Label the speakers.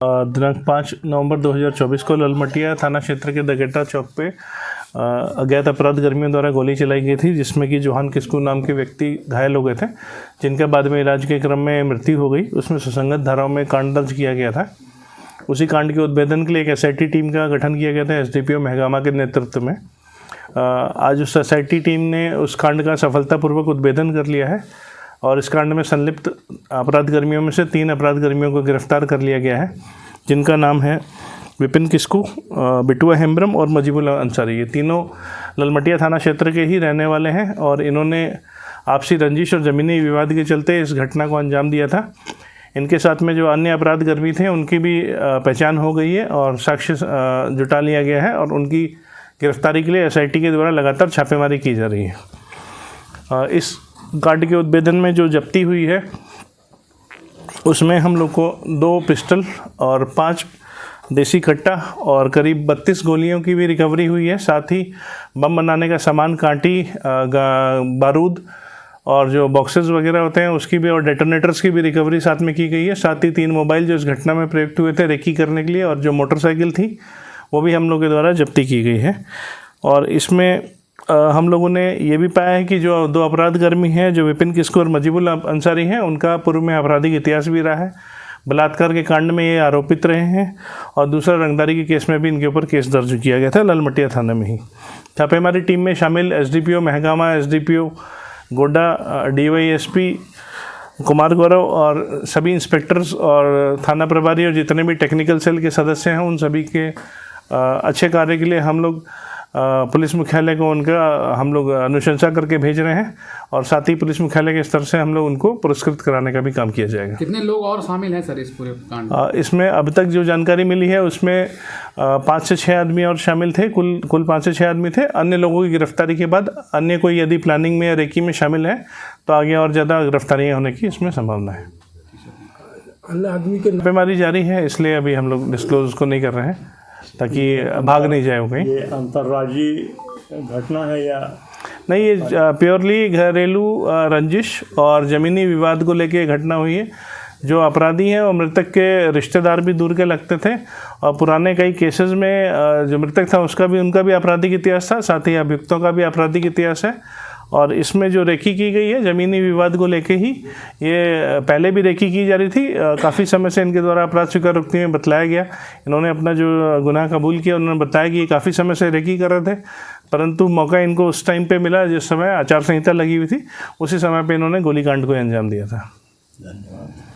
Speaker 1: दिनांक 5 नवंबर 2024 को ललमटिया थाना क्षेत्र के दगेटा चौक पे अज्ञात अपराध कर्मियों द्वारा गोली चलाई गई थी, जिसमें कि जोहान किस्कू नाम के व्यक्ति घायल हो गए थे, जिनका बाद में इलाज के क्रम में मृत्यु हो गई। उसमें सुसंगत धाराओं में कांड दर्ज किया गया था। उसी कांड के उद्भेदन के लिए एक एसआईटी टीम का गठन किया गया था एसडीपीओ महगामा के नेतृत्व में। आज उस एसआईटी टीम ने उस कांड का सफलतापूर्वक उद्भेदन कर लिया है और इस कांड में संलिप्त अपराध कर्मियों में से 3 अपराध कर्मियों को गिरफ्तार कर लिया गया है, जिनका नाम है विपिन किस्कू, बिटुआ हेम्ब्रम और मजीबुल अंसारी। ये तीनों ललमटिया थाना क्षेत्र के ही रहने वाले हैं और इन्होंने आपसी रंजिश और ज़मीनी विवाद के चलते इस घटना को अंजाम दिया था। इनके साथ में जो अन्य अपराध कर्मी थे उनकी भी पहचान हो गई है और साक्ष्य जुटा लिया गया है और उनकी गिरफ्तारी के लिए एसआईटी के द्वारा लगातार छापेमारी की जा रही है। इस कांड के उद्भेदन में जो जब्ती हुई है उसमें हम लोग को 2 पिस्टल और 5 देसी कट्टा और करीब 32 गोलियों की भी रिकवरी हुई है। साथ ही बम बनाने का सामान, कांटी, बारूद और जो बॉक्सेस वगैरह होते हैं उसकी भी और डेटोनेटर्स की भी रिकवरी साथ में की गई है। साथ ही 3 मोबाइल जो इस घटना में प्रयुक्त हुए थे रेकी करने के लिए और जो मोटरसाइकिल थी वो भी हम लोग के द्वारा जब्ती की गई है। और इसमें हम लोगों ने ये भी पाया है कि जो 2 अपराध कर्मी हैं, जो विपिन किस्कू और मजीबुल अंसारी हैं, उनका पूर्व में आपराधिक इतिहास भी रहा है। बलात्कार के कांड में ये आरोपित रहे हैं और दूसरा रंगदारी के केस में भी इनके ऊपर केस दर्ज किया गया था ललमटिया थाने में ही। छापेमारी टीम में शामिल SDPO Mahagama, SDPO Godda, DYSP Kumar Gaurav और सभी इंस्पेक्टर्स और थाना प्रभारी और जितने भी टेक्निकल सेल के सदस्य हैं, उन सभी के अच्छे कार्य के लिए हम लोग पुलिस मुख्यालय को उनका हम लोग अनुशंसा करके भेज रहे हैं और साथ ही पुलिस मुख्यालय के स्तर से हम लोग उनको पुरस्कृत कराने का भी काम किया जाएगा।
Speaker 2: कितने लोग और शामिल हैं सर इस पूरे कांड में?
Speaker 1: इसमें अब तक जो जानकारी मिली है उसमें 5 से 6 आदमी और शामिल थे। कुल 5 से 6 आदमी थे। अन्य लोगों की गिरफ्तारी के बाद अन्य कोई यदि प्लानिंग में या रेकी में शामिल है तो आगे और ज़्यादा गिरफ्तारियाँ होने की इसमें संभावना है।
Speaker 3: अन्य आदमी के
Speaker 1: छापेमारी जारी है, इसलिए अभी हम लोग डिस्क्लोज उसको नहीं कर रहे हैं ताकि भाग नहीं जाए वो कहीं।
Speaker 3: ये अंतर्राज्यीय घटना है या
Speaker 1: नहीं? ये प्योरली घरेलू रंजिश और ज़मीनी विवाद को लेके घटना हुई है। जो अपराधी हैं वो मृतक के रिश्तेदार भी दूर के लगते थे और पुराने कई केसेस में जो मृतक था उनका भी आपराधिक इतिहास था, साथ ही अभियुक्तों का भी आपराधिक इतिहास है। और इसमें जो रेकी की गई है ज़मीनी विवाद को लेके ही, ये पहले भी रेकी की जा रही थी। काफ़ी समय से इनके द्वारा अपराध स्वीकारोक्ति में बतलाया गया, इन्होंने अपना जो गुनाह कबूल किया। उन्होंने बताया कि ये काफ़ी समय से रेकी कर रहे थे, परंतु मौका इनको उस टाइम पे मिला जिस समय आचार संहिता लगी हुई थी, उसी समय पे इन्होंने गोलीकांड को अंजाम दिया था।
Speaker 3: धन्यवाद।